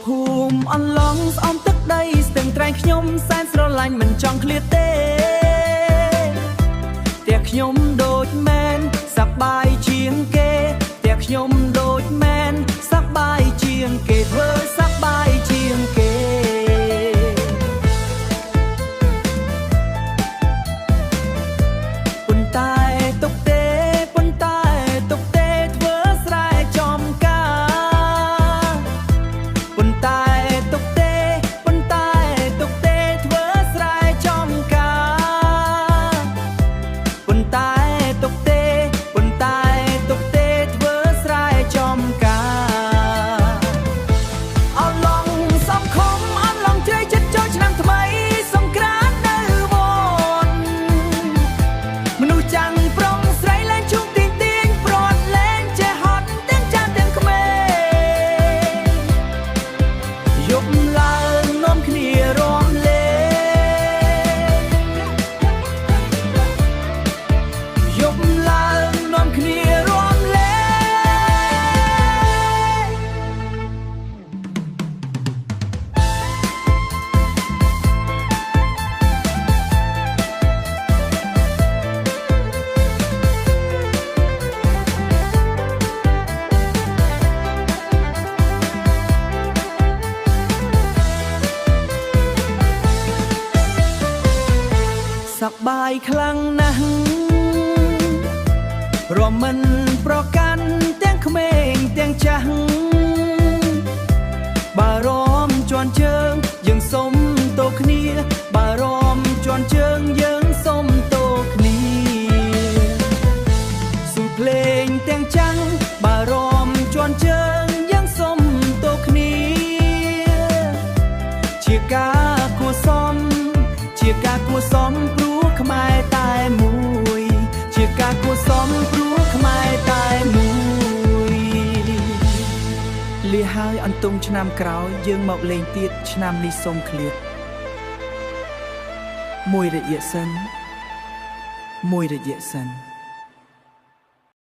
ភូមិអន្លង់ស្អំទឹកដីស្ទឹងត្រែងខ្ញុំសែនស្រឡាញ់មិនចង់ឃ្លាតទេតែខ្ញុំដូចមែនសប្បាយជាងគេតែខ្ញុំដូចមែនសប្បាយជាងគេធ្វើសប្បាយជាងគេប៉ុន្តែទុកទេប៉ុន្តែទុកទេធ្វើស្រែចំការប៉ុន្តែទុកទេប៉ុន្តែទុកទេធ្វើស្រែចំការប៉ុន្តែទុកទេប៉ុន្តែទុកទេធ្វើស្រែចំការអឡងសំខំអឡងជ្រៃចិត្តចូលឆ្នាំថ្មីសង្ក្រាន្តនៅវត្តមនុស្សចាំងប្រុងស្រីលែងជុំទាញទាញព្រាត់លែងចេះហត់ទាំងចាស់ទាំងក្មេងយប់ឡើងនាំគ្នារាំលេងយប់ឡើងនាំគ្នារាំលេងសប្បាយខ្លាំងណាស់រំមិនប្រកាន់ទាំងក្មេងទាំងចាស់បារម្ភជន់ជើងយើងសុំតោគ្នាបារម្ភជន់ជើងយើងសុំតោគ្នាស៊ូភ្លេងទាំងចាំងបារម្ភជន់ជើងយើងសុំតោគ្នាជាការគួរសមជាការគួរសមព្រោះខ្មែរតែមួយជាការគួរសមព្រោះខ្មែរតែមួយលីហើយអន្ទង់ឆ្នាំក្រោយយើងមកលេងទៀតឆ្នាំនេះសូមឃ្លាតមួយរយៈសិន